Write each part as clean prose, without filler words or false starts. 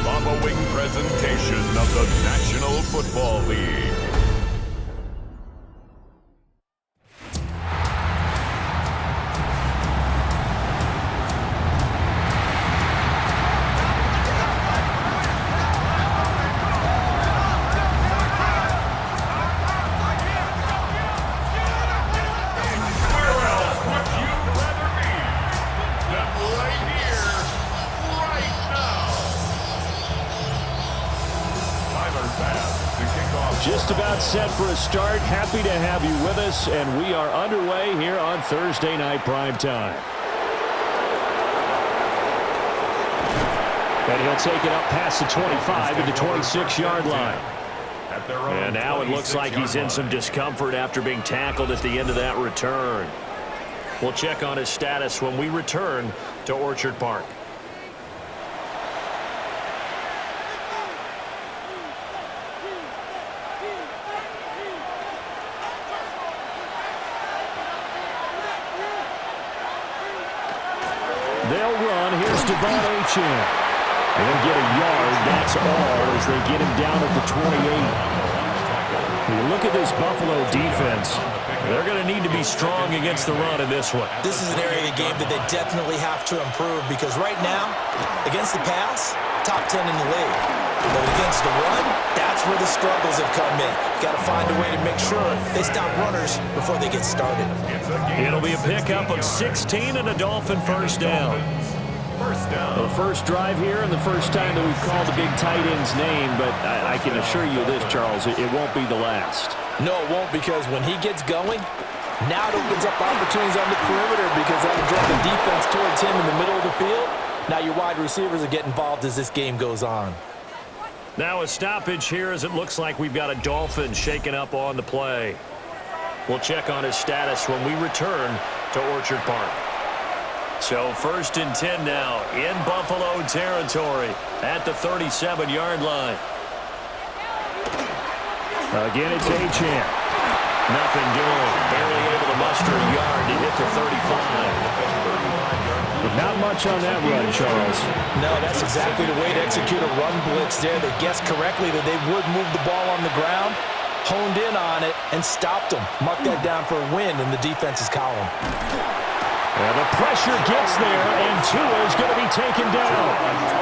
following presentation of the National Football League. Just about set for a start. Happy to have you with us, and we are underway here on Thursday Night Primetime. And he'll take it up past the 25 at the 26-yard line. And now it looks like he's in some discomfort after being tackled at the end of that return. We'll check on his status when we return to Orchard Park. They'll run. Here's Devon Achane. They'll get a yard. That's all as they get him down at the 28. When you look at this Buffalo defense, they're going to need to be strong against the run in this one. This is an area of the game that they definitely have to improve because right now, against the pass, top 10 in the league. But against the run, that's where the struggles have come in. Got to find a way to make sure they stop runners before they get started. It'll be a pickup of 16 and a Dolphin first down. The first drive here and the first time that we've called the big tight end's name, but I can assure you this, Charles, it won't be the last. No, it won't, because when he gets going, now it opens up opportunities on the perimeter because that'll draw the defense towards him in the middle of the field. Now your wide receivers are getting involved as this game goes on. Now a stoppage here as it looks like we've got a Dolphin shaken up on the play. We'll check on his status when we return to Orchard Park. So 1st and 10 now in Buffalo territory at the 37-yard line. Again, it's Achane. Nothing doing. Barely able to muster a yard to hit the 35. But not much on that run, Charles. No, that's exactly the way to execute a run blitz there. They guessed correctly that they would move the ball on the ground, honed in on it, and stopped them. Mark that down for a win in the defense's column. And the pressure gets there, and Tua is going to be taken down.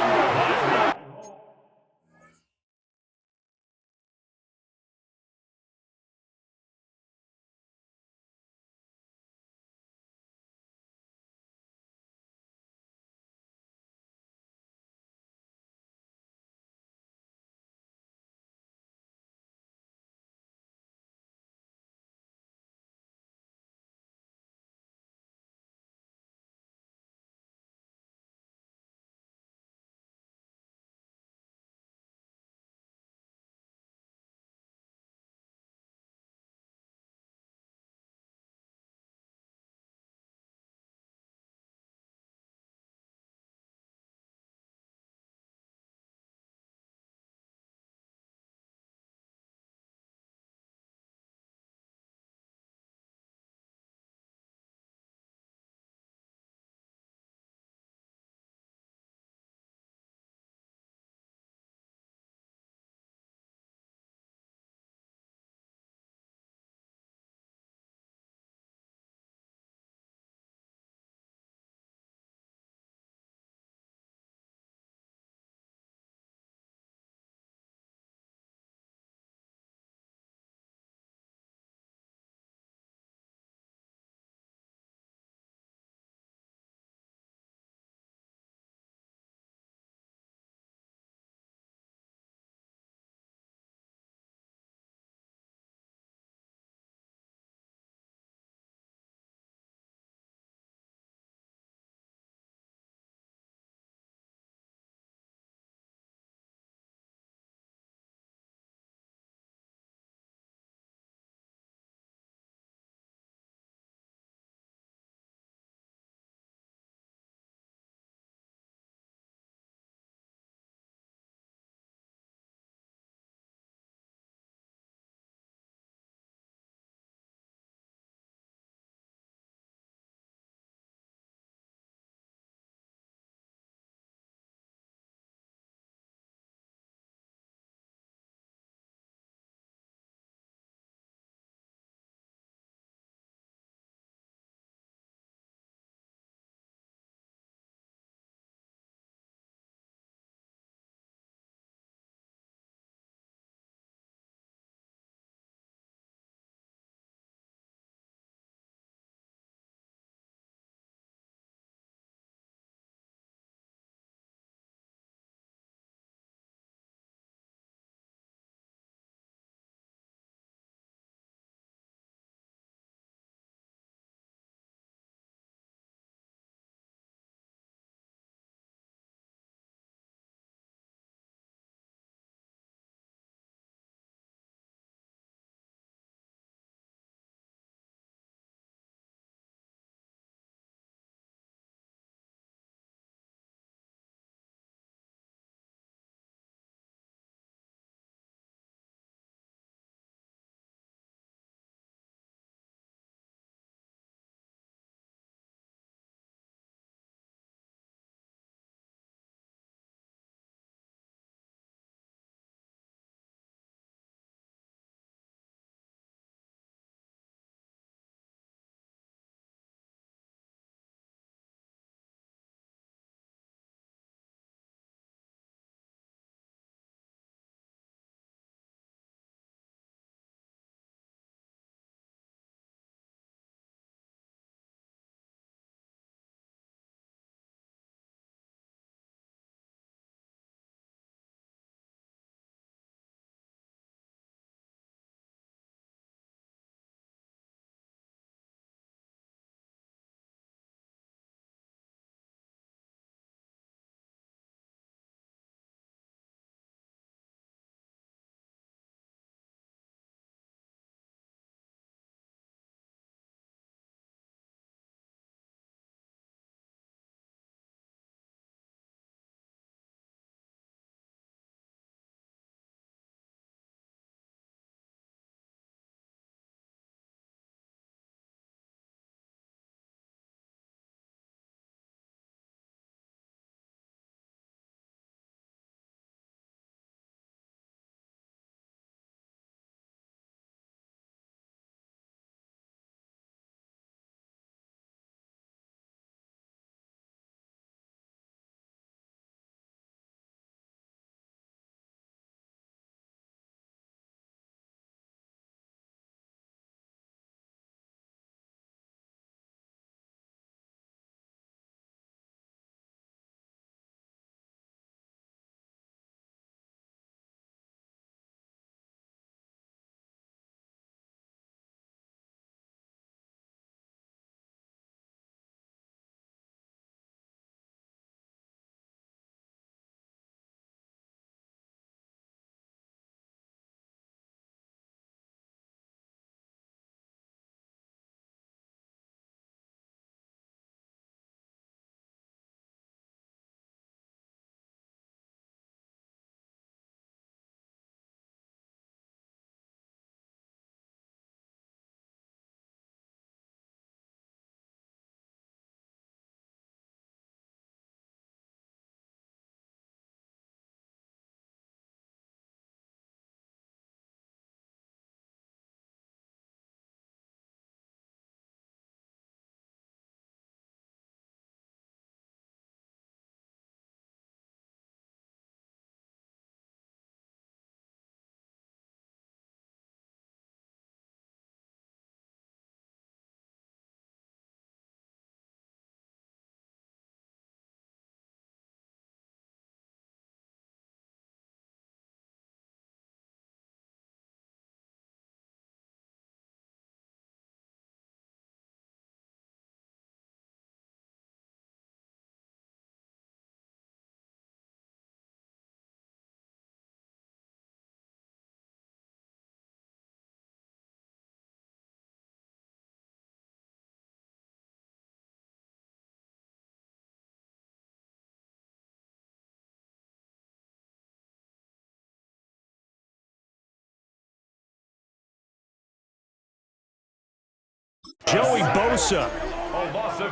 Joey Bosa.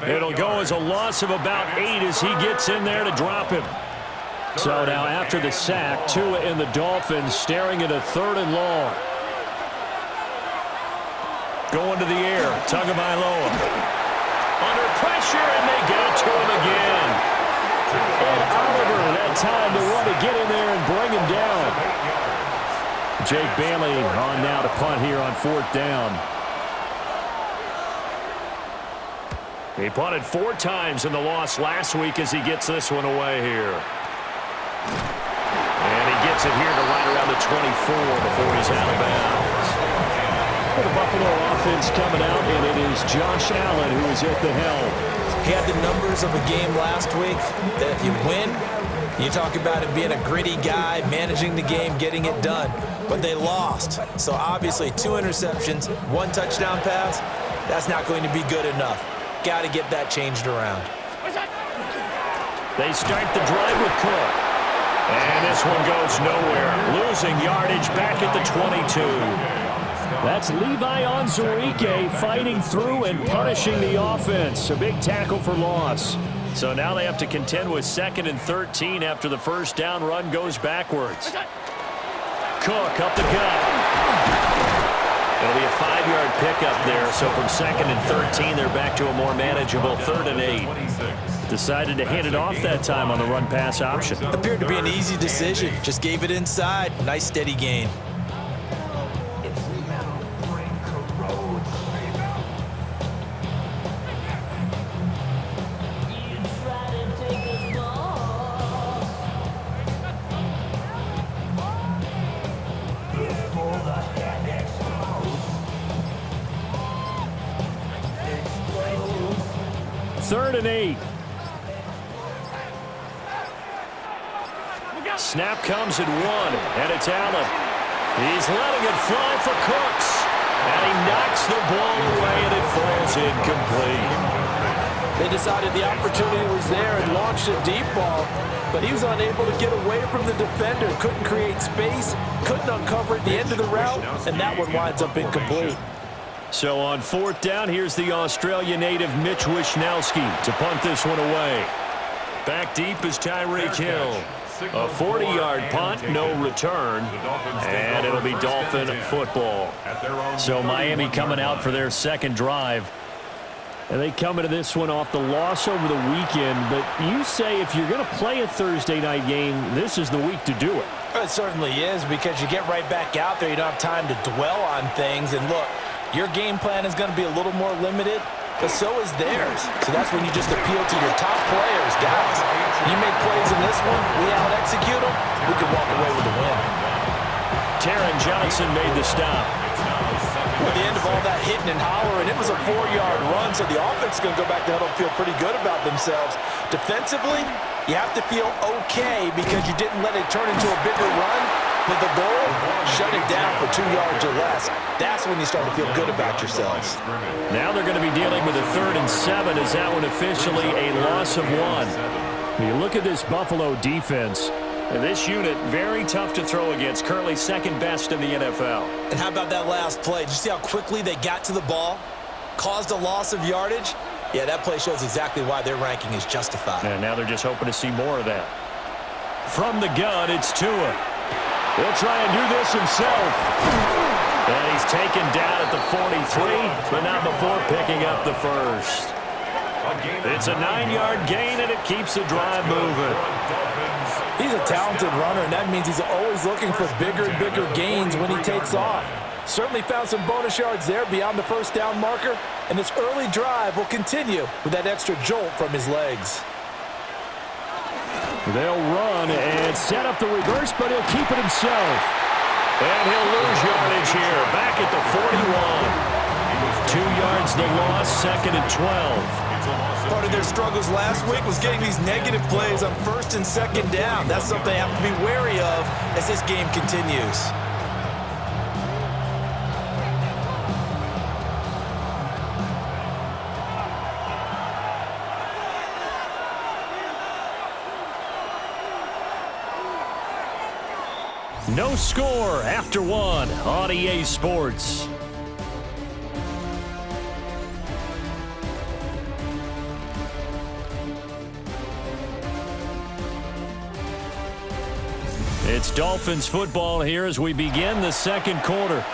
It'll go as a loss of about 8 as he gets in there to drop him. So now after the sack, Tua and the Dolphins staring at a 3rd and long. Going to the air, Tagovailoa. Under pressure, and they get it to him again. And Oliver, that time to want to get in there and bring him down. Jake Bailey on now to punt here on 4th down. He punted 4 times in the loss last week as he gets this one away here. And he gets it here to right around the 24 before he's out of bounds. Well, the Buffalo offense coming out, and it is Josh Allen who is at the helm. He had the numbers of a game last week that if you win, you talk about him being a gritty guy, managing the game, getting it done. But they lost. So obviously 2 interceptions, 1 touchdown pass, that's not going to be good enough. Got to get that changed around. They start the drive with Cook. And this one goes nowhere. Losing yardage back at the 22. That's Levi Onwuzurike fighting through and punishing the offense. A big tackle for loss. So now they have to contend with 2nd and 13 after the first down run goes backwards. Cook up the gut. It'll be a 5-yard pickup there. So from 2nd and 13, they're back to a more manageable 3rd and 8. Decided to hand it off that time on the run-pass option. Appeared to be an easy decision. Just gave it inside. Nice steady gain. Third and 8. Snap comes at 1, and it's Allen. He's letting it fly for Cooks. And he knocks the ball away, and it falls incomplete. They decided the opportunity was there and launched a deep ball, but he was unable to get away from the defender. Couldn't create space, couldn't uncover at the end of the route, and that one winds up incomplete. So on 4th down, here's the Australia native Mitch Wishnowsky to punt this one away. Back deep is Tyreek Hill. A 40-yard punt, no return, and it'll be Dolphin football. So Miami coming out for their 2nd drive. And they come into this one off the loss over the weekend, but you say if you're going to play a Thursday night game, this is the week to do it. It certainly is, because you get right back out there. You don't have time to dwell on things. And look, your game plan is going to be a little more limited, but so is theirs. So that's when you just appeal to your top players, guys. You make plays in this one, we out-execute them, we can walk away with the win. Taron Johnson made the stop. At the end of all that hitting and hollering, it was a 4-yard run, so the offense is going to go back to huddle and feel pretty good about themselves. Defensively, you have to feel okay because you didn't let it turn into a bigger run. But the goal, shut it down for 2 yards or less. That's when you start to feel good about yourselves. Now they're going to be dealing with a 3rd and 7 as that one officially a loss of 1. You look at this Buffalo defense. And this unit, very tough to throw against, currently 2nd best in the NFL. And how about that last play? Did you see how quickly they got to the ball? Caused a loss of yardage? Yeah, that play shows exactly why their ranking is justified. And now they're just hoping to see more of that. From the gun, it's Tua. He'll try and do this himself. And he's taken down at the 43, but not before picking up the first. It's a 9-yard gain, and it keeps the drive moving. He's a talented runner, and that means he's always looking for bigger and bigger gains when he takes off. Certainly found some bonus yards there beyond the first down marker, and this early drive will continue with that extra jolt from his legs. They'll run and set up the reverse, but he'll keep it himself. And he'll lose yardage here, back at the 41. 2 yards the loss, 2nd and 12. Part of their struggles last week was getting these negative plays on 1st and 2nd down. That's something they have to be wary of as this game continues. No score after 1 on EA Sports. It's Dolphins football here as we begin the second quarter,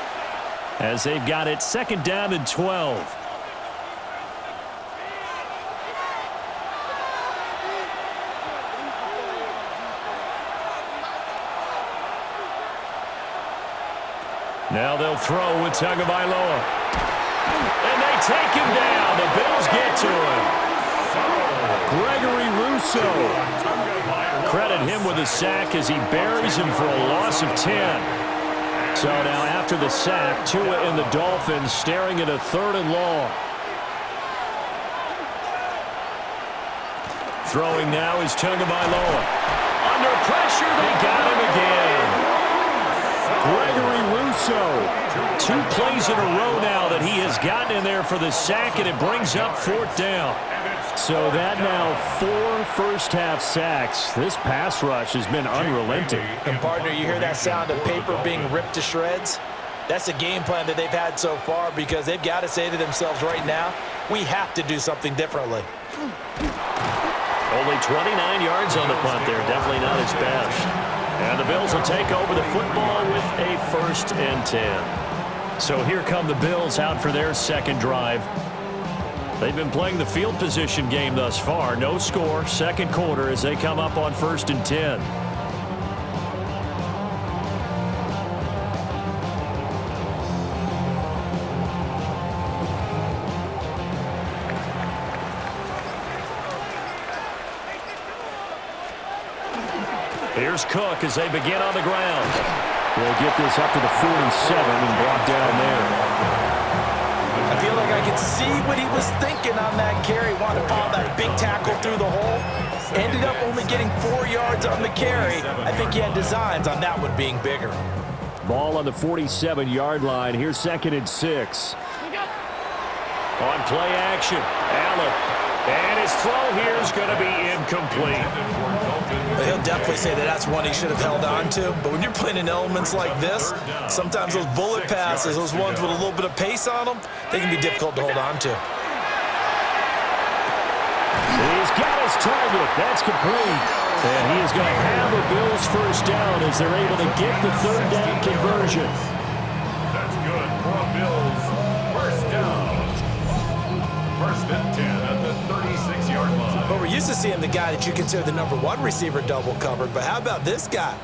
as they've got it second down and 12. Now they'll throw with Tagovailoa. And they take him down. The Bills get to him. Gregory Rousseau. Credit him with a sack as he buries him for a loss of 10. So now after the sack, Tua and the Dolphins staring at a 3rd and long. Throwing now is Tagovailoa. Under pressure, they got him again. Gregory Rousseau. 2 plays in a row now that he has gotten in there for the sack, and it brings up 4th down. So that now 4 first-half sacks. This pass rush has been unrelenting. And, partner, you hear that sound of paper being ripped to shreds? That's a game plan that they've had so far because they've got to say to themselves right now, we have to do something differently. Only 29 yards on the punt there. Definitely not his best. And the Bills will take over the football with a 1st and 10. So here come the Bills out for their second drive. They've been playing the field position game thus far. No score, second quarter as they come up on 1st and 10. Here's Cook as they begin on the ground. They'll get this up to the 47 and brought down there. I feel like I can see what he was thinking on that carry. Wanted to follow that big tackle through the hole. Ended up only getting 4 yards on the carry. I think he had designs on that one being bigger. Ball on the 47-yard line. Here's 2nd and 6. On play action, Allen. And his throw here is going to be incomplete. He'll definitely say that that's one he should have held on to. But when you're playing in elements like this, sometimes those bullet passes, those ones with a little bit of pace on them, they can be difficult to hold on to. He's got his target. That's complete. And he is going to have the Bills first down as they're able to get the 3rd down conversion. That's good for a Bills first down. 1st and 10 at the 36-yard line. But we're used to seeing the guy that you consider the #1 receiver double covered. But how about this guy?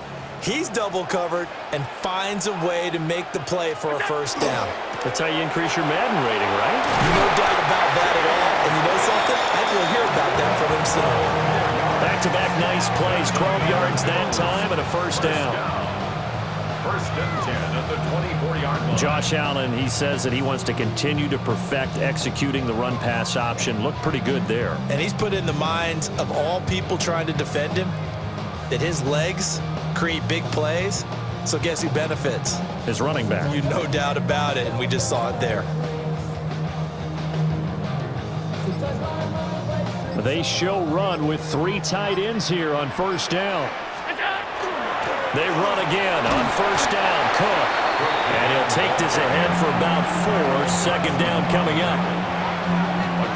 He's double covered and finds a way to make the play for a 1st down. That's how you increase your Madden rating, right? No doubt about that at all. And you know something? I think we'll hear about that from him soon. Back-to-back nice plays, 12 yards that time and a 1st down. 1st and 10 at the 24-yard line. Josh Allen, he says that he wants to continue to perfect executing the run-pass option. Looked pretty good there. And he's put in the minds of all people trying to defend him that his legs create big plays. So guess who benefits? His running back. You no doubt about it, and we just saw it there. They show run with 3 tight ends here on 1st down. They run again on 1st down, Cook. And he'll take this ahead for about 4. 2nd down coming up.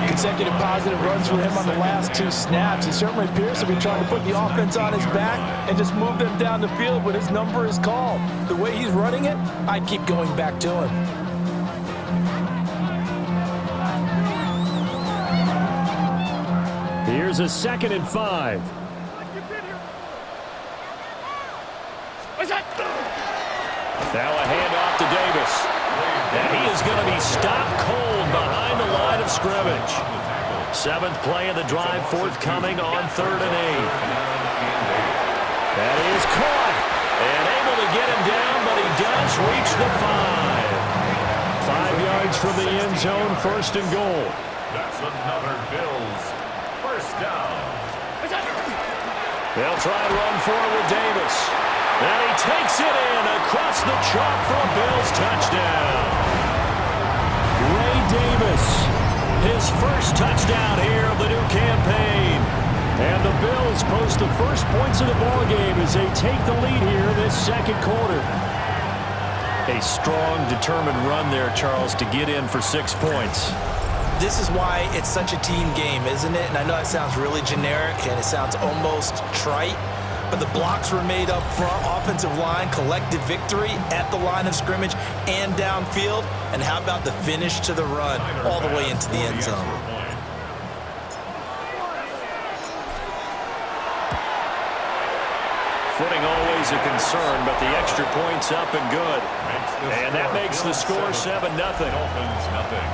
Consecutive positive runs for him on the last 2 snaps. He certainly appears to be trying to put the offense on his back and just move them down the field when his number is called. The way he's running it, I'd keep going back to him. Here's a 2nd and 5. Now a handoff to Davis. And he is going to be stopped cold behind the line of scrimmage. 7th play of the drive forthcoming on 3rd and 8. That is caught. And able to get him down, but he does reach the 5. 5 yards from the end zone, 1st and goal. That's another Bills first down. They'll try and run forward with Davis. And he takes it in across the chalk for a Bills touchdown. Ray Davis, his first touchdown here of the new campaign. And the Bills post the first points of the ballgame as they take the lead here in this second quarter. A strong, determined run there, Charles, to get in for 6 points. This is why it's such a team game, isn't it? And I know it sounds really generic and it sounds almost trite, but the blocks were made up front. Offensive line, collective victory at the line of scrimmage and downfield. And how about the finish to the run all the way into the end zone? Footing always a concern, but the extra point's up and good. And that makes the score 7-0. Dolphins, nothing.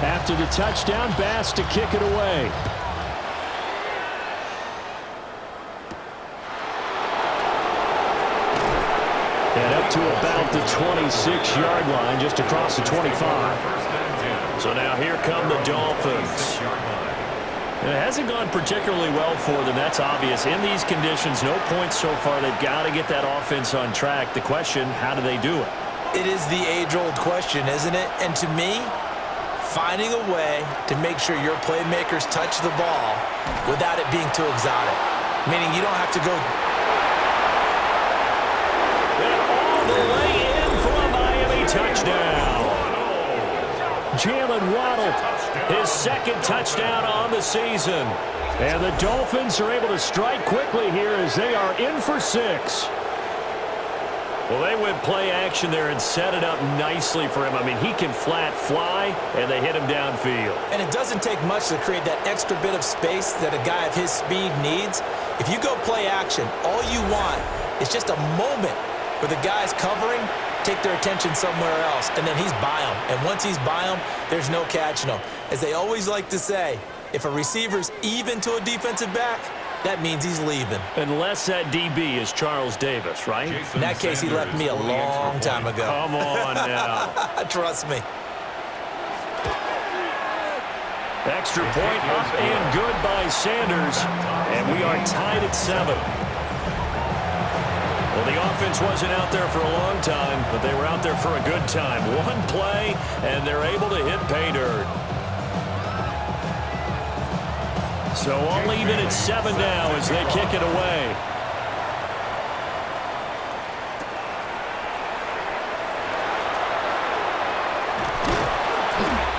After the touchdown, Bass to kick it away. And up to about the 26-yard line, just across the 25. So now here come the Dolphins. And it hasn't gone particularly well for them. That's obvious. In these conditions, no points so far. They've got to get that offense on track. The question, how do they do it? It is the age-old question, isn't it? And to me, finding a way to make sure your playmakers touch the ball without it being too exotic. Meaning you don't have to go. And all the way in for a Miami touchdown. Jalen Waddle, his second touchdown on the season. And the Dolphins are able to strike quickly here as they are in for 6. Well, they went play action there and set it up nicely for him. I mean, he can flat fly, and they hit him downfield. And it doesn't take much to create that extra bit of space that a guy of his speed needs. If you go play action, all you want is just a moment where the guy's covering, take their attention somewhere else, and then he's by him. And once he's by him, there's no catching him. As they always like to say, if a receiver's even to a defensive back, that means he's leaving. Unless that DB is Charles Davis, right? In that case, he left me a long time ago. Come on now. Trust me. Extra point up and good by Sanders. And we are tied at 7. Well, the offense wasn't out there for a long time, but they were out there for a good time. One play, and they're able to hit pay dirt. So all even at 7 now as they kick it away.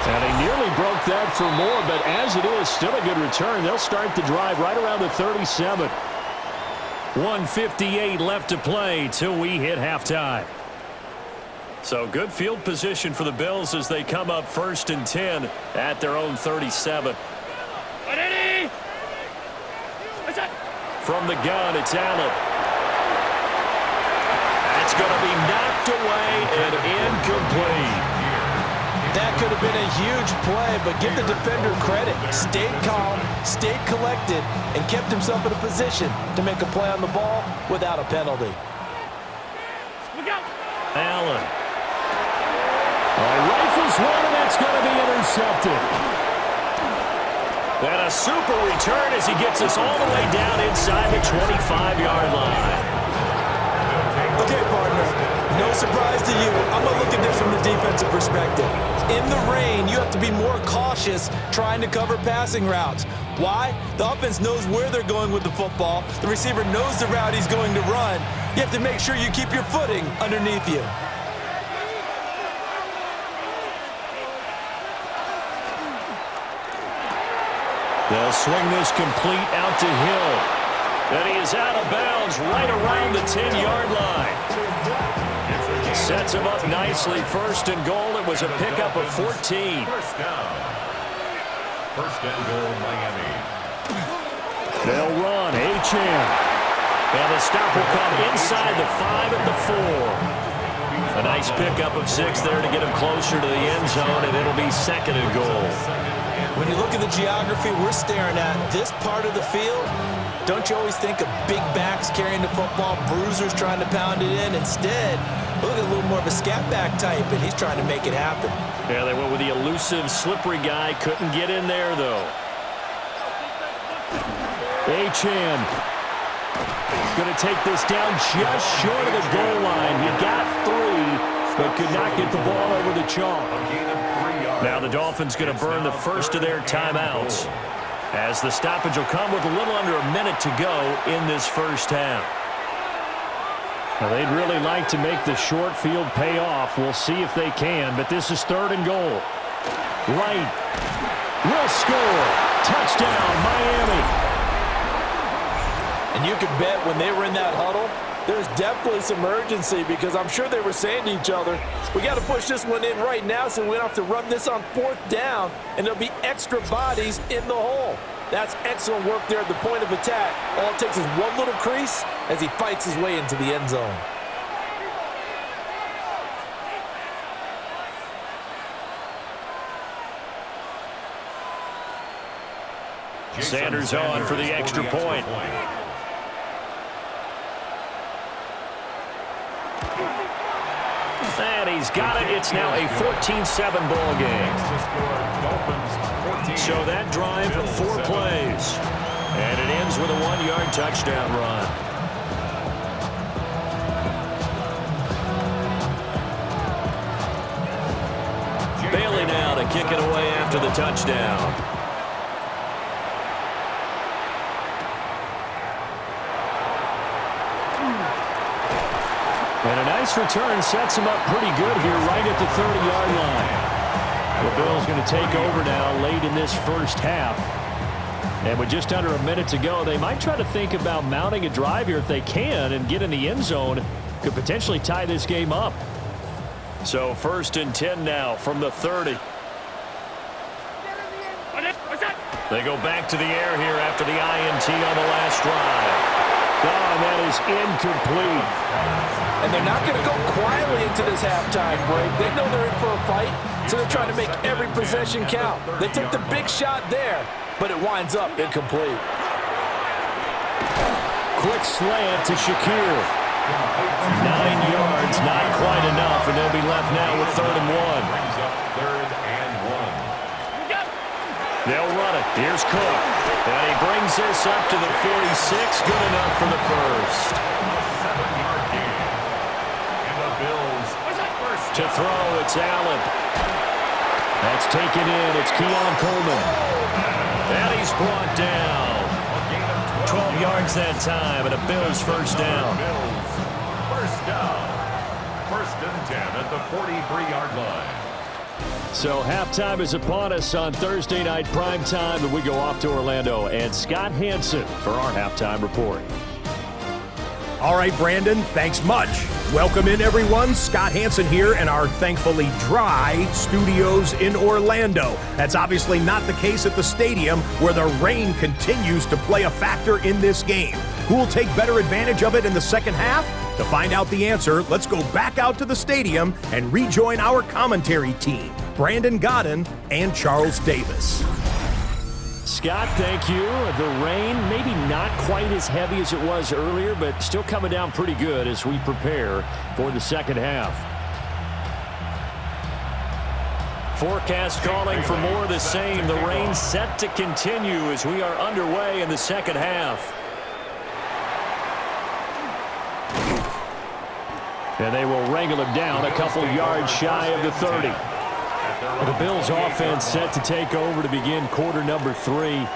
And he nearly broke that for more, but as it is, still a good return. They'll start the drive right around the 37. 1:58 left to play till we hit halftime. So good field position for the Bills as they come up 1st and 10 at their own 37. From the gun, it's Allen. That's going to be knocked away and incomplete. That could have been a huge play, but give the defender credit. Stayed calm, stayed collected, and kept himself in a position to make a play on the ball without a penalty. Allen. Rifles one, and that's going to be intercepted. And a super return as he gets us all the way down inside the 25-yard line. Okay, partner, no surprise to you. I'm going to look at this from the defensive perspective. In the rain, you have to be more cautious trying to cover passing routes. Why? The offense knows where they're going with the football. The receiver knows the route he's going to run. You have to make sure you keep your footing underneath you. They'll swing this complete out to Hill. And he is out of bounds right around the 10-yard line. Sets him up nicely. 1st and goal. It was a pickup of 14. First down. 1st and goal, Miami. They'll run. Achane. And the stop will come inside the 5 at the 4. A nice pickup of 6 there to get him closer to the end zone, and it'll be 2nd and goal. When you look at the geography we're staring at, this part of the field, don't you always think of big backs carrying the football, bruisers trying to pound it in? Instead, look at a little more of a scat back type, and he's trying to make it happen. Yeah, they went with the elusive, slippery guy. Couldn't get in there, though. Achane going to take this down just short of the goal line. He got 3, but could not get the ball over the chalk. Now the Dolphins going to burn the first of their timeouts. as the stoppage will come with a little under a minute to go in this first half. Well, they'd really like to make the short field pay off. We'll see if they can, but this is 3rd and goal. Right. Will score. Touchdown, Miami. And you can bet when they were in that huddle, there's definitely some urgency because I'm sure they were saying to each other, we got to push this one in right now so we don't have to run this on 4th down, and there'll be extra bodies in the hole. That's excellent work there at the point of attack. All it takes is one little crease as he fights his way into the end zone. Sanders on for the extra point. And he's got it. It's now a 14-7 ball game. So that drive, 4 plays. And it ends with a 1-yard touchdown run. Bailey now to kick it away after the touchdown. And a nice return sets him up pretty good here right at the 30-yard line. The Bills going to take over now late in this first half. And with just under a minute to go, they might try to think about mounting a drive here if they can and get in the end zone. Could potentially tie this game up. So 1st and 10 now from the 30. They go back to the air here after the INT on the last drive. Oh, and that is incomplete. And they're not going to go quietly into this halftime break. They know they're in for a fight, so they're trying to make every possession count. They took the big shot there, but it winds up incomplete. Quick slant to Shakir. 9 yards, not quite enough, and they'll be left now with 3rd and 1. They'll run it. Here's Cook. And he brings this up to the 46. Good enough for the first. To throw, it's Allen. That's taken in. It's Keon Coleman. And he's brought down. 12 yards that time, and a Bills first down. First down. 1st and 10 at the 43-yard line. So halftime is upon us on Thursday night primetime, and we go off to Orlando. And Scott Hansen for our halftime report. All right, Brandon, thanks much. Welcome in, everyone. Scott Hansen here in our thankfully dry studios in Orlando. That's obviously not the case at the stadium, where the rain continues to play a factor in this game. Who will take better advantage of it in the second half? To find out the answer, let's go back out to the stadium and rejoin our commentary team, Brandon Godden and Charles Davis. Scott, thank you. The rain, maybe not quite as heavy as it was earlier, but still coming down pretty good as we prepare for the second half. Forecast calling for more of the same. The rain set to continue as we are underway in the second half. And they will wrangle him down a couple yards shy of the 30. The Bills offense set to take over to begin quarter number 3.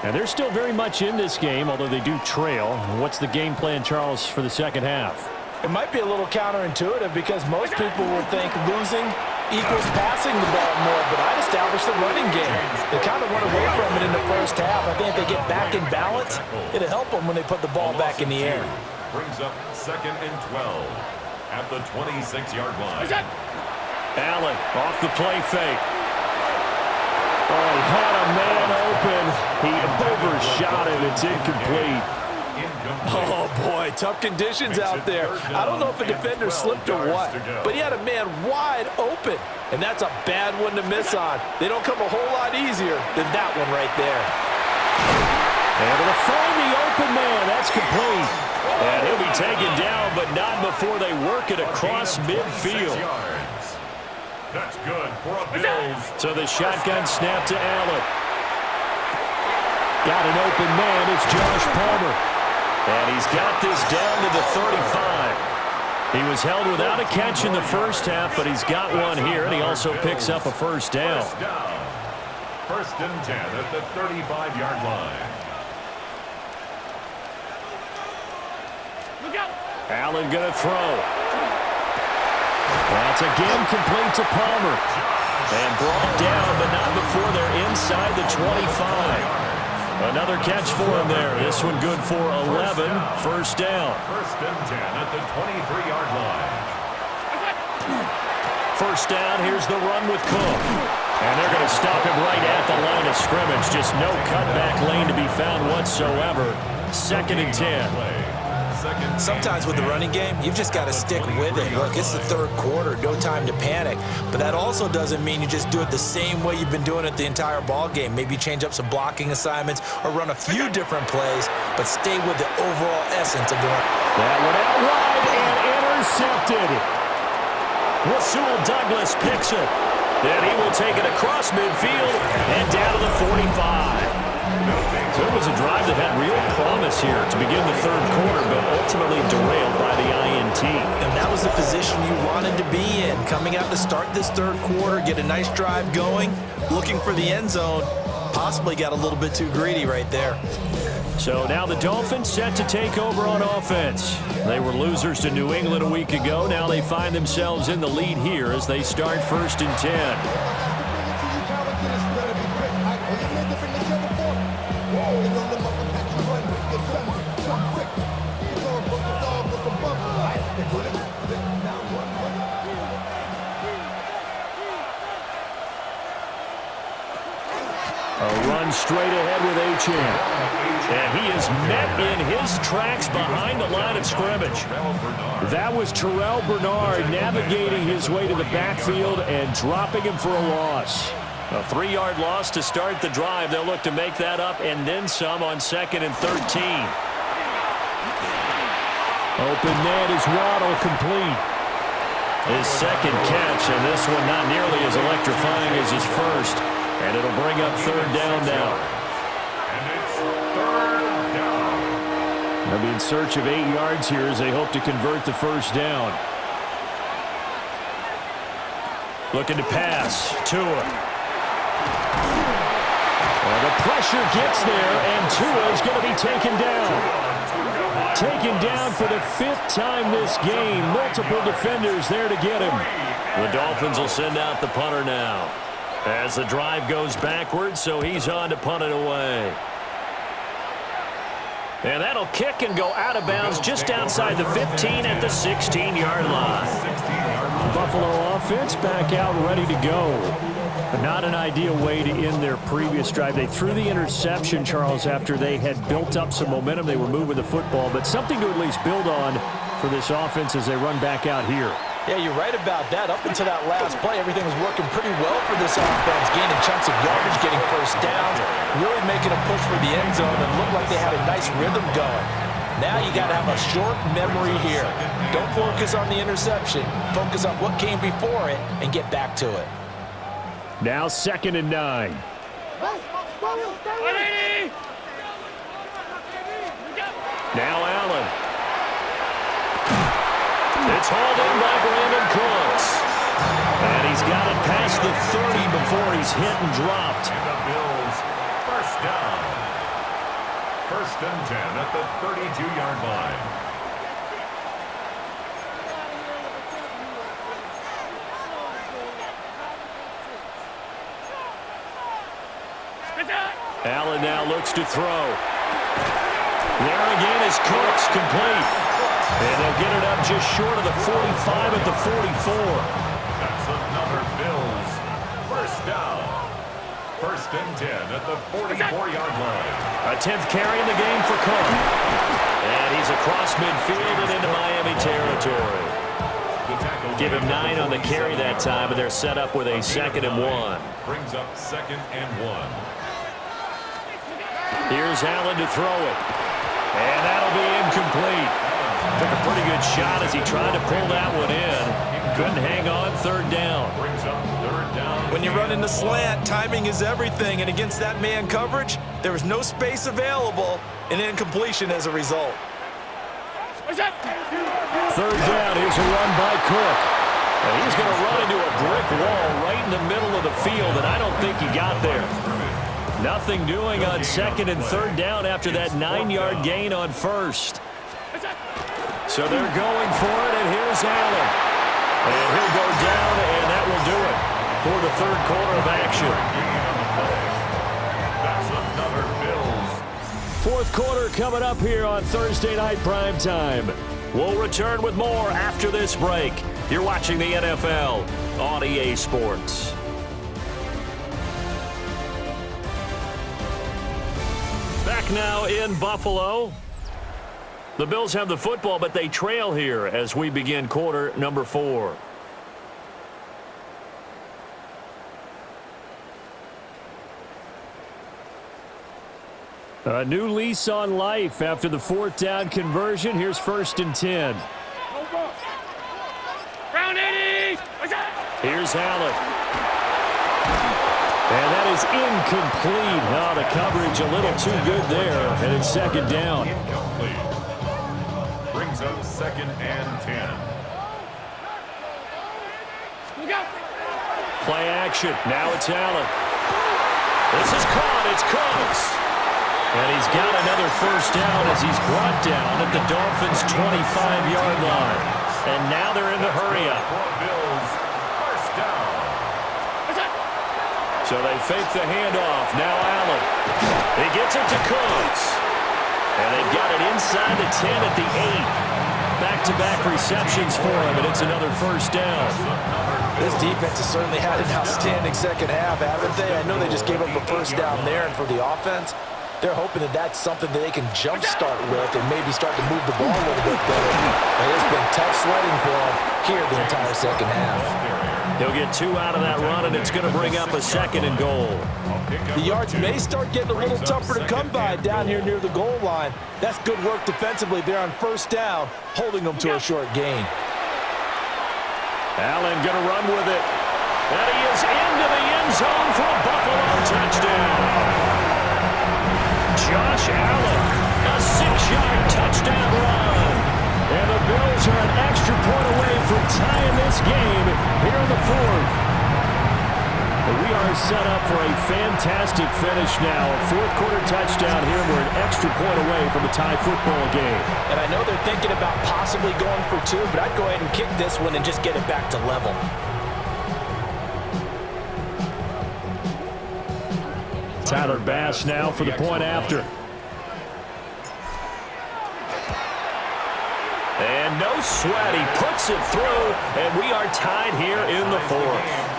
And they're still very much in this game, although they do trail. What's the game plan, Charles, for the second half? It might be a little counterintuitive because most people would think losing equals passing the ball more, but I'd establish the running game. They kind of went away from it in the first half. I think if they get back in balance, it'll help them when they put the ball back in the air. Brings up 2nd and 12 at the 26-yard line. Allen off the play fake. Oh, he had a man open. He overshot him. It's incomplete. Oh, boy, tough conditions out there. I don't know if a defender slipped or what, but he had a man wide open, and that's a bad one to miss on. They don't come a whole lot easier than that one right there. Able to find the open man. That's complete. And he'll be taken down, but not before they work it across midfield. That's good for a Bills. So the shotgun snap to Allen. Got an open man. It's Josh Palmer. And he's got this down to the 35. He was held without a catch in the first half, but he's got one here, and he also picks up a first down. First and 10 at the 35-yard line. Allen going to throw. That's again complete to Palmer. And brought down, but not before they're inside the 25. Another catch for him there. This one good for 11. First down. First and 10 at the 23-yard line. First down, here's the run with Cook. And they're going to stop him right at the line of scrimmage. Just no cutback lane to be found whatsoever. Second and 10. Sometimes with the running game, you've just got to stick with it. Look, it's the third quarter, no time to panic. But that also doesn't mean you just do it the same way you've been doing it the entire ball game. Maybe change up some blocking assignments or run a few different plays, but stay with the overall essence of the run. That one out wide and intercepted. Rasul Douglas picks it. Then he will take it across midfield and down to the 45. So it was a drive that had real promise here to begin the third quarter, but ultimately derailed by the INT. And that was the position you wanted to be in. Coming out to start this third quarter, get a nice drive going, looking for the end zone. Possibly got a little bit too greedy right there. So now the Dolphins set to take over on offense. They were losers to New England a week ago. Now they find themselves in the lead here as they start first and 10. A run straight ahead with Achane. And he is met in his tracks behind the line of scrimmage. That was Terrell Bernard navigating his way to the backfield and dropping him for a loss. A 3-yard loss to start the drive. They'll look to make that up and then some on second and 13. Open net is Waddle complete. His second catch, and this one not nearly as electrifying as his first. And it'll bring up third down now. And it's third down. They'll be in search of 8 yards here as they hope to convert the first down. Looking to pass. Tua. Well, the pressure gets there, and Tua is going to be taken down. Taken down for the 5th time this game. Multiple defenders there to get him. The Dolphins will send out the punter now. As the drive goes backwards, so he's on to punt it away. And that'll kick and go out of bounds just outside the 15 at the 16-yard line. Buffalo offense back out ready to go. But not an ideal way to end their previous drive. They threw the interception, Charles, after they had built up some momentum. They were moving the football, but something to at least build on for this offense as they run back out here. Yeah, you're right about that. Up until that last play, everything was working pretty well for this offense, gaining chunks of yardage, getting first downs, really making a push for the end zone, and looked like they had a nice rhythm going. Now you got to have a short memory here. Don't focus on the interception. Focus on what came before it and get back to it. Now second and 9. Now Allen. It's hauled in by Brandon Cooks. And he's got it past the 30 before he's hit and dropped. And the Bills, first down. First and 10 at the 32-yard line. Allen now looks to throw. There again is Cooks, complete. And they'll get it up just short of the 45 at the 44. That's another Bills. First down. First and 10 at the 44-yard line. A 10th carry in the game for Cook. And he's across midfield and into Miami territory. Give him 9 on the carry that time, and they're set up with a 2nd and 1. Brings up 2nd and 1. Here's Allen to throw it. And that'll be incomplete. Took a pretty good shot as he tried to pull that one in. Couldn't hang on. Third down. Brings up third down. When you run in the slant, timing is everything. And against that man coverage, there was no space available, and incompletion as a result. Third down. Here's a run by Cook. And he's going to run into a brick wall right in the middle of the field, and I don't think he got there. Nothing doing on second and third down after that 9-yard gain on first. So they're going for it, and here's Allen. And he'll go down, and that will do it for the third quarter of action. That's another Bills. Fourth quarter coming up here on Thursday Night Primetime. We'll return with more after this break. You're watching the NFL on EA Sports. Back now in Buffalo. The Bills have the football, but they trail here as we begin quarter number 4. A new lease on life after the fourth down conversion. Here's 1st and 10. Here's Allen. And that is incomplete. Oh, the coverage a little too good there. And it's 2nd down. Incomplete. Brings up 2nd and 10. Play action. Now it's Allen. This is caught. It's close. And he's got another 1st down as he's brought down at the Dolphins' 25-yard line. And now they're in the hurry-up. Bills, 1st down. So they fake the handoff. Now Allen. He gets it to Cooks. And they've got it inside the 10 at the 8. Back-to-back receptions for him, and it's another 1st down. This defense has certainly had an outstanding second half, haven't they? I know they just gave up a 1st down there, and for the offense, they're hoping that that's something that they can jumpstart with and maybe start to move the ball a little bit better. And it's been tough sledding for them here the entire second half. He'll get 2 out of that run, and it's going to bring up a 2nd and goal. The yards may start getting a little tougher to come by down here near the goal line. That's good work defensively there on 1st down, holding them to a short gain. Allen going to run with it. And he is into the end zone for a Buffalo touchdown. Josh Allen, a 6-yard touchdown run. And the Bills are an extra point away from tying this game here in the 4th. We are set up for a fantastic finish now. A 4th quarter touchdown here. We're an extra point away from a tie football game. And I know they're thinking about possibly going for 2, but I'd go ahead and kick this one and just get it back to level. Tyler Bass now for the point after. And no sweat. He puts it through, and we are tied here in the 4th.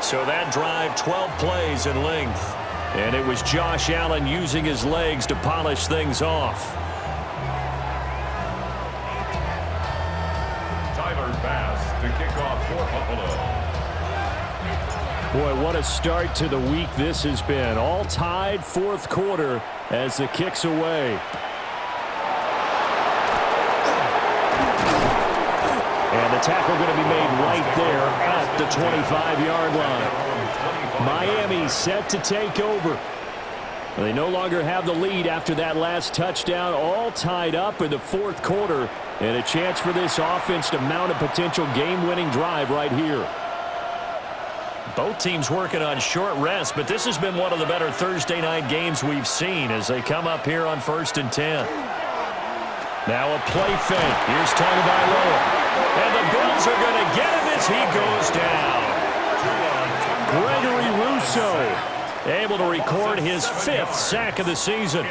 So that drive, 12 plays in length. And it was Josh Allen using his legs to polish things off. Tyler Bass to kick off for Buffalo. Boy, what a start to the week this has been. All tied 4th quarter as the kick's away. And the tackle going to be made right there at the 25-yard line. Miami set to take over. They no longer have the lead after that last touchdown. All tied up in the 4th quarter. And a chance for this offense to mount a potential game-winning drive right here. Both teams working on short rest, but this has been one of the better Thursday night games we've seen as they come up here on 1st and 10. Now a play fake. Here's Tagovailoa. And the Bills are going to get him as he goes down. Gregory Rousseau able to record his 5th sack of the season.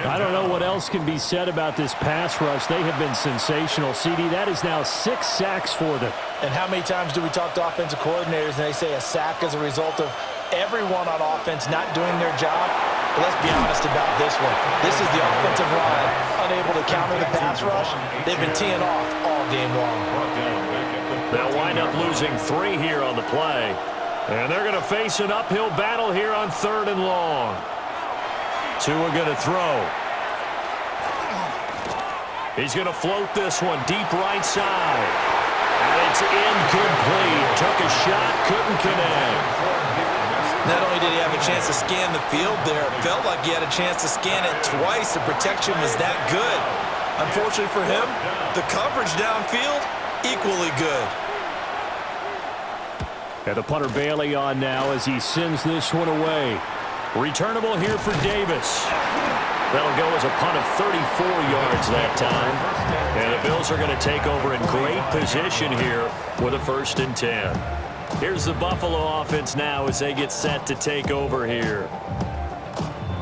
I don't know what else can be said about this pass rush. They have been sensational. CD, that is now 6 sacks for them. And how many times do we talk to offensive coordinators and they say a sack is a result of everyone on offense not doing their job? But let's be honest about this one. This is the offensive line unable to counter the pass rush. They've been teeing off all game long. They'll wind up losing 3 here on the play. And they're going to face an uphill battle here on 3rd and long. Tua going to throw. He's going to float this one deep right side. And it's incomplete. Took a shot, couldn't connect. Not only did he have a chance to scan the field there, it felt like he had a chance to scan it twice. The protection was that good. Unfortunately for him, the coverage downfield equally good. And the punter Bailey on now as he sends this one away. Returnable here for Davis. That'll go as a punt of 34 yards that time. And the Bills are going to take over in great position here with a 1st and 10. Here's the Buffalo offense now as they get set to take over here.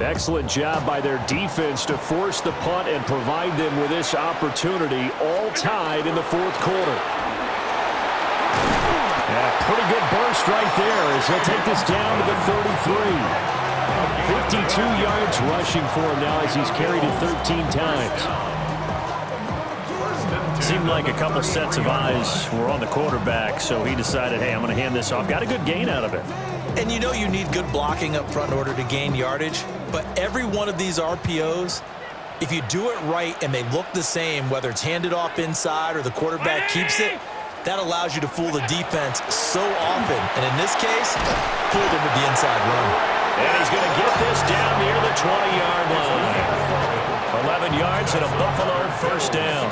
Excellent job by their defense to force the punt and provide them with this opportunity, all tied in the 4th quarter. Yeah, pretty good burst right there as they'll take this down to the 33. 52 yards rushing for him now as he's carried it 13 times. Seemed like a couple sets of eyes were on the quarterback, so he decided, hey, I'm going to hand this off. Got a good gain out of it. And you know you need good blocking up front in order to gain yardage, but every one of these RPOs, if you do it right and they look the same, whether it's handed off inside or the quarterback keeps it, that allows you to fool the defense so often. And in this case, fooled him with the inside run. And he's going to get this down near the 20-yard line. 11 yards and a Buffalo 1st down.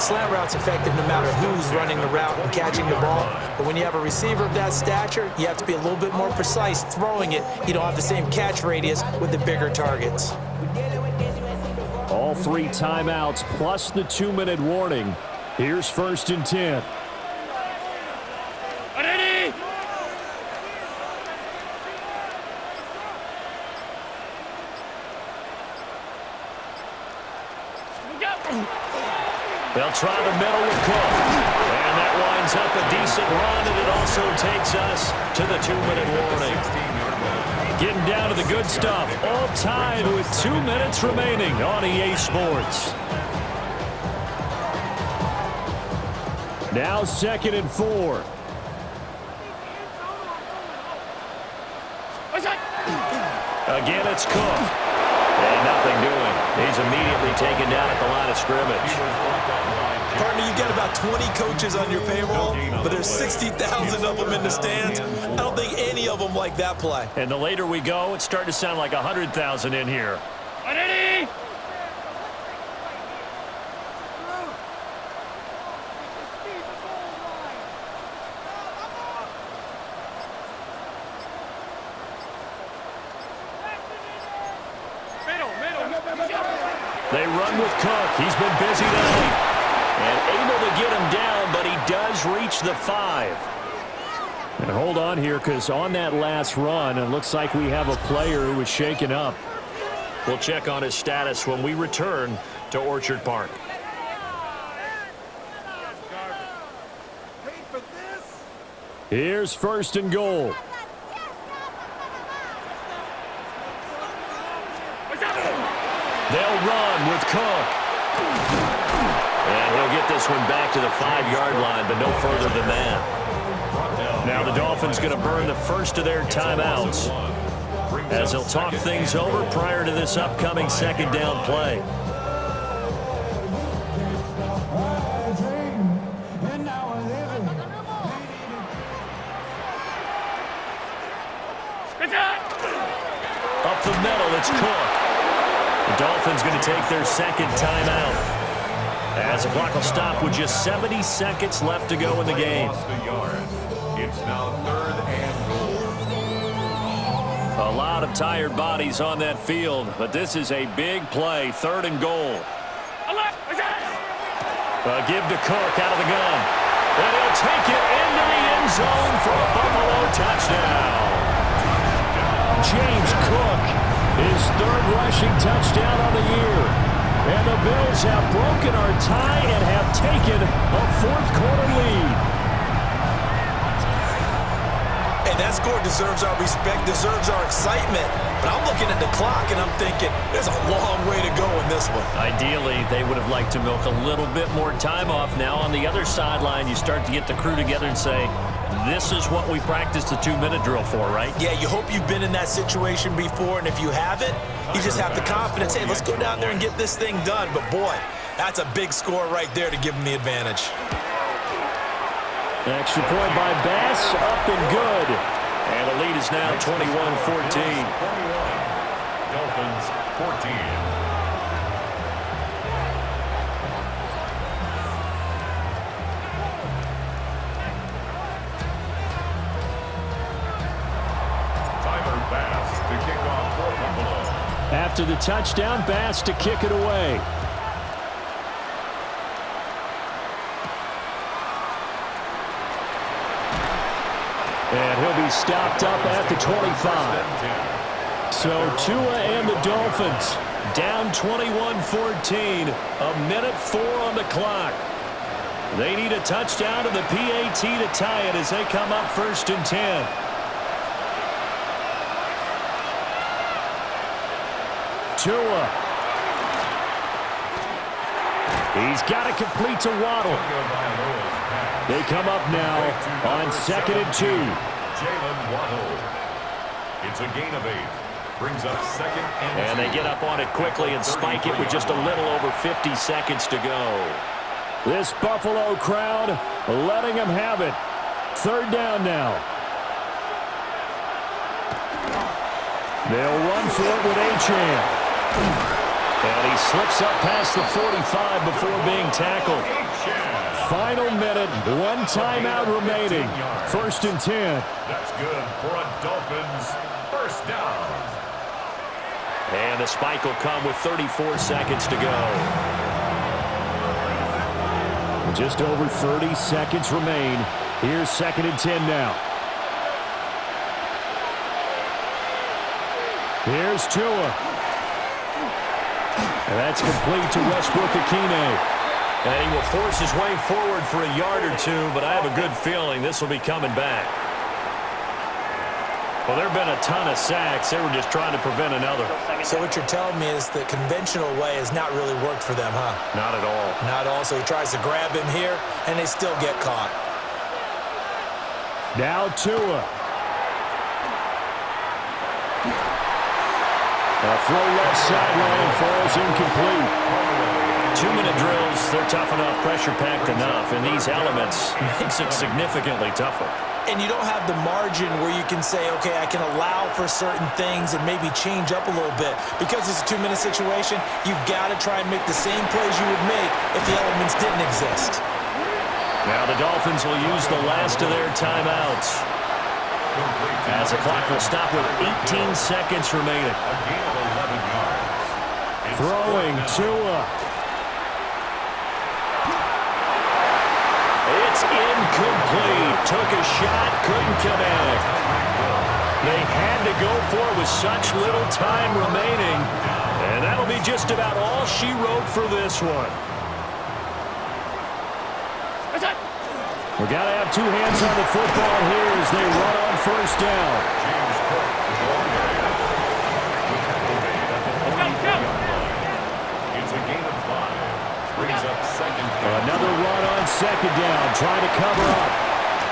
Slant route's effective no matter who's running the route and catching the ball. But when you have a receiver of that stature, you have to be a little bit more precise throwing it. You don't have the same catch radius with the bigger targets. All 3 timeouts plus the 2-minute warning. Here's 1st and 10. They'll try the middle with Cook. And that winds up a decent run, and it also takes us to the 2-minute warning. Getting down to the good stuff. All tied with 2 minutes remaining on EA Sports. Now 2nd and 4. Again, it's Cook. And nothing doing. He's immediately taken down at the line of scrimmage. Partner, you got about 20 coaches on your payroll, but there's 60,000 of them in the stands. I don't think any of them like that play. And the later we go, it's starting to sound like 100,000 in here. They run with Cook. He's been busy tonight. And able to get him down, but he does reach the 5. And hold on here, because on that last run, it looks like we have a player who was shaken up. We'll check on his status when we return to Orchard Park. Here's 1st and goal. They'll run with Cook. And he'll get this one back to the 5-yard line, but no further than that. Now the Dolphins going to burn the first of their timeouts as they'll talk things over prior to this upcoming 2nd down play. Up the middle, it's Cook. The Dolphins going to take their 2nd timeout. As the clock will stop with just 70 seconds left to go in the game. It's now 3rd and goal. A lot of tired bodies on that field, but this is a big play, 3rd and goal. Give to Cook out of the gun. And he'll take it into the end zone for a Buffalo touchdown. James Cook, his 3rd rushing touchdown of the year. And the Bills have broken our tie and have taken a 4th quarter lead. Hey, that score deserves our respect, deserves our excitement. But I'm looking at the clock and I'm thinking there's a long way to go in this one. Ideally, they would have liked to milk a little bit more time off. Now on the other sideline, you start to get the crew together and say, this is what we practiced the 2-minute drill for, right? Yeah, you hope you've been in that situation before, and if you haven't, you just have the confidence, hey, let's go down there and get this thing done. But boy, that's a big score right there to give them the advantage. Extra point by Bass, up and good. And the lead is now 21-14. Dolphins 14. after the touchdown pass to kick it away. And he'll be stopped up at the 25. So Tua and the Dolphins down 21-14, a minute 4 on the clock. They need a touchdown to the PAT to tie it as they come up 1st and 10. Tua. He's got it complete to Waddle. They come up now on 2nd and 2. Jalen Waddle. It's a gain of 8. Brings up 2nd and 2. They get up on it quickly and spike it with just a little over 50 seconds to go. This Buffalo crowd letting them have it. 3rd down now. They'll run for it with Achane. And he slips up past the 45 before being tackled. Final minute, 1 timeout remaining. 1st and 10. That's good for a Dolphins 1st down. And the spike will come with 34 seconds to go. Just over 30 seconds remain. Here's 2nd and 10 now. Here's Tua. And that's complete to Westbrook-Ikhine. And he will force his way forward for a yard or two, but I have a good feeling this will be coming back. Well, there have been a ton of sacks. They were just trying to prevent another. So what you're telling me is the conventional way has not really worked for them, huh? Not at all. Not at all. So he tries to grab him here, and they still get caught. Now Tua. A throw left sideline falls incomplete. 2-minute drills, they're tough enough, pressure-packed enough, and these elements makes it significantly tougher. And you don't have the margin where you can say, okay, I can allow for certain things and maybe change up a little bit. Because it's a 2-minute situation, you've got to try and make the same plays you would make if the elements didn't exist. Now the Dolphins will use the last of their timeouts, as the clock will stop with 18 seconds remaining. A gain of 11 yards. Throwing Tua. It's incomplete. Took a shot, couldn't connect. They had to go for it with such little time remaining. And that'll be just about all she wrote for this one. We got to have 2 hands on the football here as they run on 1st down. It's a gain of 5. Brings up 2nd. Another run on 2nd down, trying to cover up.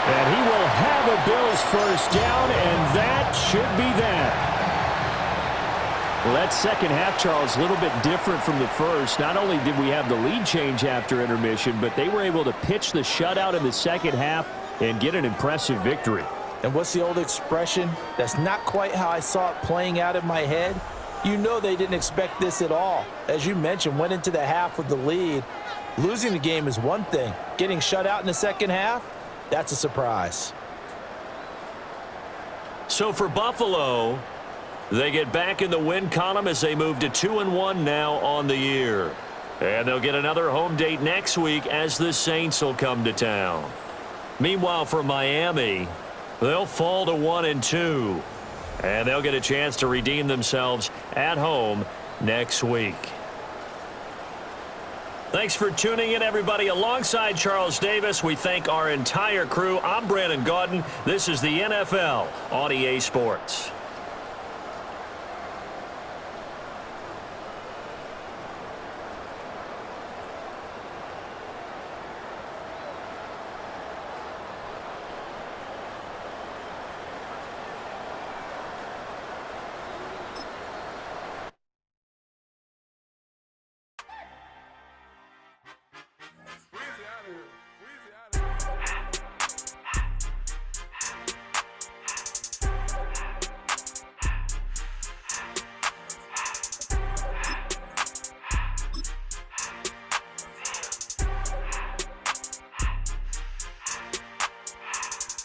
And he will have a Bills 1st down, and that should be that. Well, that second half, Charles, a little bit different from the first. Not only did we have the lead change after intermission, but they were able to pitch the shutout in the second half and get an impressive victory. And what's the old expression? That's not quite how I saw it playing out in my head. You know they didn't expect this at all. As you mentioned, went into the half with the lead. Losing the game is one thing. Getting shut out in the second half, that's a surprise. So for Buffalo, they get back in the win column as they move to 2-1 now on the year. And they'll get another home date next week as the Saints will come to town. Meanwhile, for Miami, they'll fall to 1-2. And they'll get a chance to redeem themselves at home next week. Thanks for tuning in, everybody. Alongside Charles Davis, we thank our entire crew. I'm Brandon Gaudin. This is the NFL on EA Sports.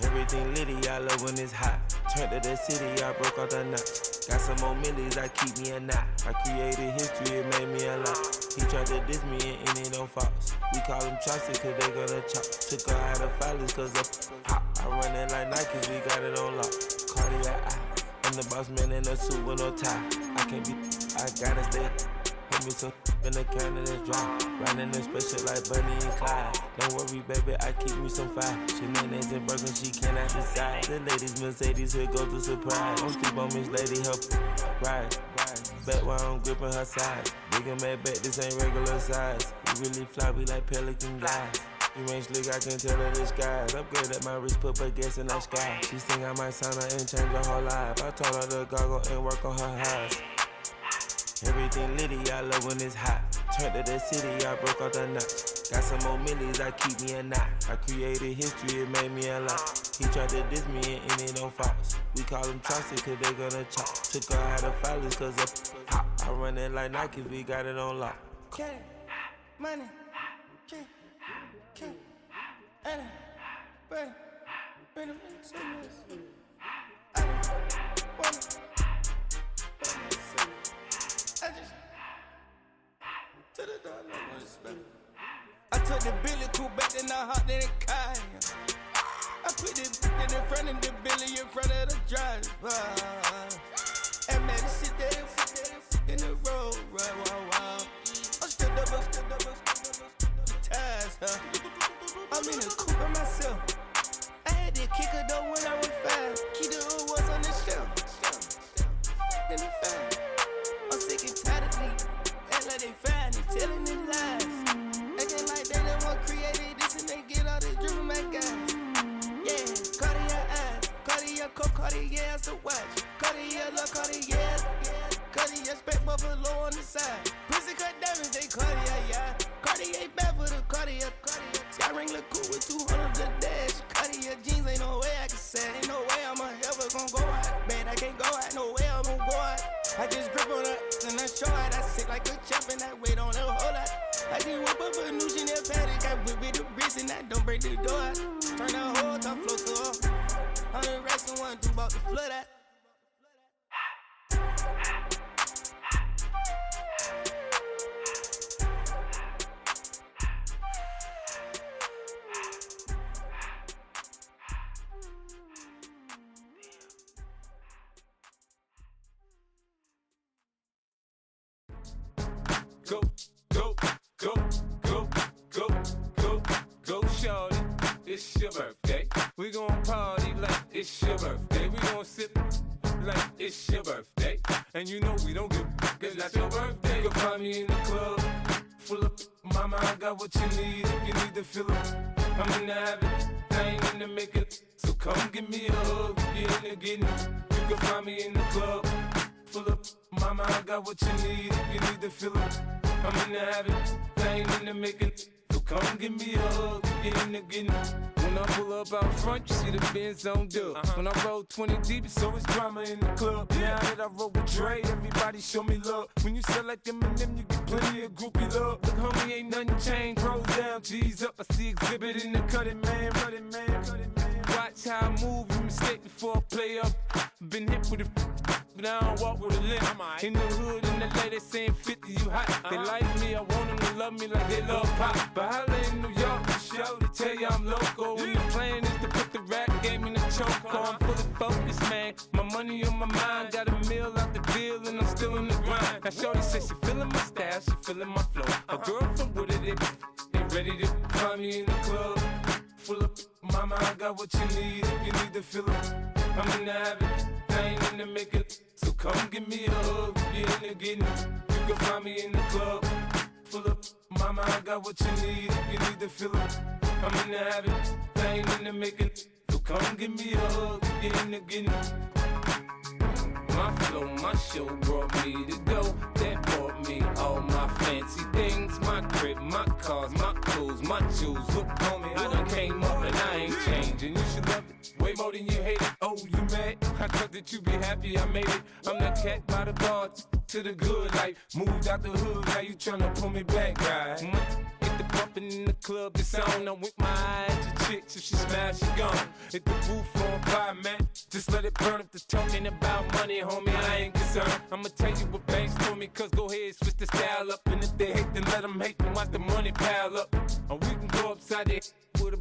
Everything litty, I love when it's hot. Turned to the city, I broke all the nuts. Got some more millies, I keep me a knot. I created history, it made me a lot. He tried to diss me and it on Fox. We call him Chaucer cause they gonna chop. Took her out of filers cause of hot. I run it like Nike, we got it on lock. Cardiac eye. I'm the boss man in a suit with no tie. I can't be, I gotta stay. Put me some in the can and it's dry. Riding in special like Bunny and Clyde. Don't worry, baby, I keep me some fire. She mayonnaise and burger, she cannot decide. The ladies Mercedes, here go to surprise. Don't sleep on Miss Lady, help ride. Back while I'm gripping her side. Big and mad back, this ain't regular size. We really fly, we like pelican guys. You ain't slick, I can tell her the skies. Upgrade at my wrist, put her gas in the sky. She think I might sign her and change her whole life. I told her to goggle and work on her highs. Everything litty, I love when it's hot. Turned to the city, I broke out the nuts. Got some more millies, I keep me a knot. I created history, it made me a lot. He tried to diss me and it on Fox. We call him Chaucer cause they gonna chop. Took her out of filers cause of hot. I run it like Nike, we got it on lock. Okay, money, okay, Anna, Brady, Brady, I took the Billy Cool back, then I hopped in the car. I put the in front of the Billy in front of the driver. And man, this shit there in the road, right, wow. I'm still double, ties, huh? I'm in the coupe by myself. I had to kick her though when I was 5. Keep the old ones on the shelf. In the 5. I'm sick and tired of me. Act like they fine and telling them lies. Acting like they the one created this and they get all this drip from my guys. Yeah, Cartier eyes, Cartier coat, Cartier ass to watch. Cartier look, Cartier, Cartier spec buffalo on the side. Pussy cut diamonds, they Cartier, yeah. Cartier bad for the Cartier. Sky ring look cool with 200 the dash. Cartier jeans, ain't no way I can say. Ain't no way I'm ever gonna go out. Man, I can't go out, no way I'm gonna go out. I just grip on her and I show out. I sit like a champ and I wait on her whole lot. I just whip up a new Chanel paddock. I whip with the bricks and I don't break the door out. Turn that whole top floor to her. 100 racks and 1 do about the flood out. Go, shorty, it's your birthday. We gon' party like it's your birthday. We gon' sip like it's your birthday. And you know we don't give cause that's your birthday. You can find me in the club, full of mama, I got what you need if you need to fill up. I'm in the habit, I ain't in the making. So come give me a hug, get in the getting. You can find me in the club, full of mama, I got what you need if you need to fill up. I'm in the habit, I ain't in the making. So come give me a hug, get in the getting. When I pull up out front, you see the Benz on dub. When I roll 20 deep, it's always drama in the club. Now that I roll with Dre, everybody show me love. When you sell like Eminem, you get plenty of groupie love. Look, homie, ain't nothing changed. Roll down, G's up. I see exhibit in the cutting, man. Watch how I move, you mistake before I play up. Been hit with a but I don't walk with a limp. In the hood, in the LA, they saying 50, you hot. They like me, I want them to love me like they love pop. But holla in New York, for show, they tell you I'm local. When the plan is to put the rap game in the choke. I'm fully focused, man. My money on my mind, got a meal out the deal, and I'm still in the grind. Now shorty says she feeling my style, she feeling my flow. A girl from Wooded, they ready to find me in the club. Full of mama, I got what you need if you need to fill up. I'm in the habit, I ain't in the making. So come give me a hug, get in the getting. You can find me in the club, full of mama, I got what you need if you need to fill up. I'm in the habit, I ain't in the making. So come give me a hug, get in the getting. My flow, my show brought me to go. That brought me all my fancy things. My crib, my cars, my clothes, my jewels. Look, homie, I done came up and I ain't changing. You should love it way more than you hate it. Oh, you mad? I thought that you be happy I made it. I'm that cat by the bar to the good life. Moved out the hood, now you tryna pull me back, right? Hit the bumpin' in the club, it's on. I'm with my eyes to chicks, if she smash, she gone. Hit the roof on fire, man. Just let it burn if the talking about money, homie. I ain't concerned. I'ma tell you what banks told me, cause go ahead, switch the style up. And if they hate, then let them hate, then watch the money pile up. Or we can go upside there with a.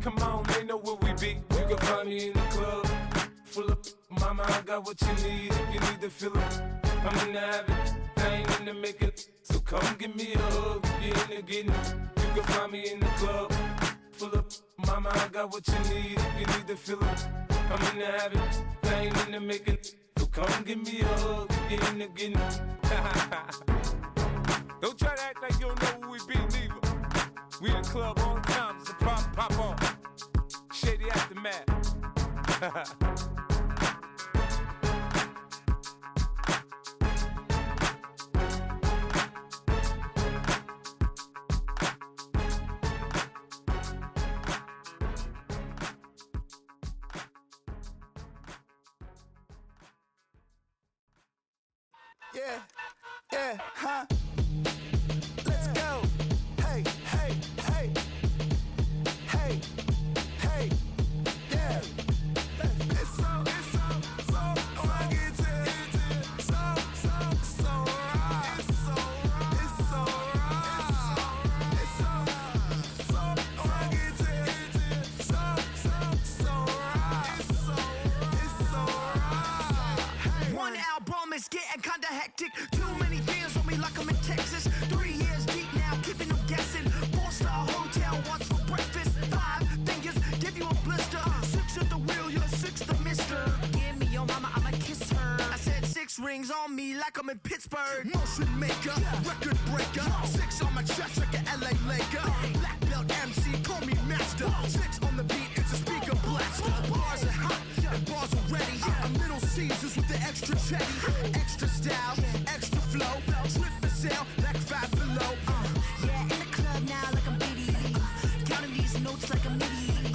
Come on, they know where we be. You can find me in the club, full of mama, I got what you need. If you need to fill it, I'm in the habit, I ain't in the make it. So come give me a hug, if you're in the getting it. You can find me in the club, full of mama, I got what you need. If you need to fill it, I'm in the habit, I ain't in the make it. So come give me a hug, if you're in the getting it. Don't try to act like you don't know who we be, neither. We in the club all the time, it's a problem, pop on. Shady Aftermath. Yeah, yeah, huh? Let's go. Hey, hey, hey. Hey, hey, yeah. It's so fucking so right. It's so right. It's so fucking so right. It's so right. One album is getting kinda hectic. Too many fans on me like I'm in Texas. 3 years deep now, keeping them guessing. 4-star hotel, what's for breakfast? 5 fingers, give you a blister. 6 at the wheel, you're 6 the mister. Give me your mama, I'ma kiss her. I said 6 rings on me like I'm in Pittsburgh. Motion maker, record breaker. 6 on my chest like an LA Laker. Black belt MC, call me master. 6 on the beat, it's a speaker blaster. Bars are hot, and bars are ready. I'm Little Caesars with the extra chetty. Extra style, extra flow. Drip for sale, like 5 below. Yeah, in the club now like I'm giddy. Counting these notes like a MIDI.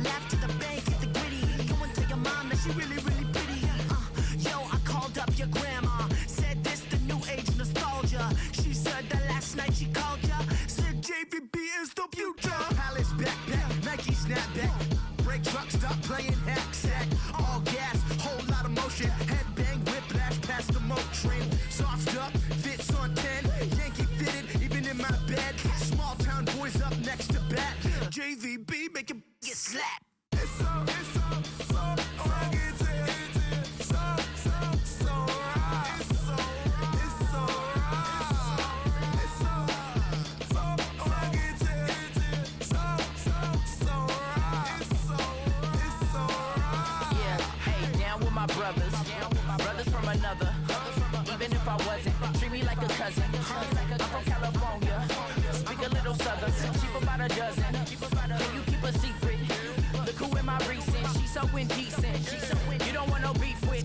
Laugh to the bank, hit the gritty. Go and tell your mom that she really, really pretty. Yo, I called up your grandma. Said this the new age nostalgia. She said that last night she called ya. Said JVB is the future. Palace backpack, Nike snapback. Break truck, stop playing hack sack. All gas, whole lot of motion. Headbang, whiplash, past the moat train. Soft stuff, fits on 10. Yankee fitted, even in my bed. Small town boys up next to bat. JVB, make it get slapped. It's so fucking so right. It's so right. It's so fucking so right. It's so right. Yeah, hey, down with my brothers. Brothers from another. Even if I wasn't, treat me like a cousin. I'm from California. Speak a little southern. Cheap about a dozen. Can you keep a secret? Look who in my recent. She's so indecent. You don't want no beef with.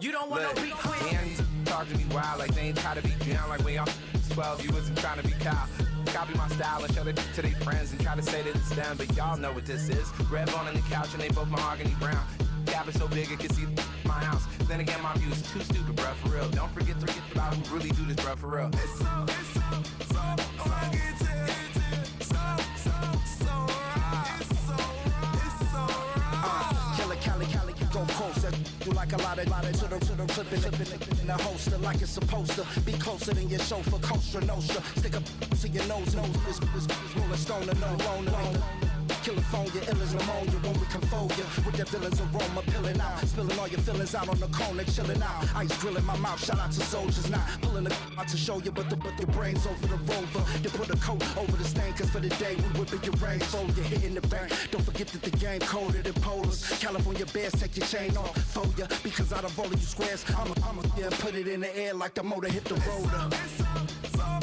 You don't want no beef with. Damn, these talk to me wild like they ain't try to be down. Like when y'all 12, you wasn't trying to be Kyle. Copy my style and show it to their friends and try to say that it's them, but y'all know what this is. Red bone on the couch and they both mahogany brown. Cabin so big it can see my house. Then again, my view's too stupid, bruh, for real. Don't forget about who really do this, bruh, for real. It's so fucking so right. It's so right. Killer Cali, go closer. You like a lot of to the clipping in the holster like it's supposed to be closer than your chauffeur. Coaster Nostra, stick up to your nose. This rolling stone and no loner. California, ill as pneumonia when we come for you. With that villain's aroma, pilling out. Spilling all your feelings out on the corner, chilling out. Ice grilling my mouth, shout out to soldiers. Not pulling the out to show you, but your brains over the rover. You put a coat over the stain, cause for the day we whipping your range. So you're hitting the bank. Don't forget that the game colder than polars. California bears, take your chain off for ya. Because out of all of you squares, I'ma put it in the air like the motor hit the rotor. It's so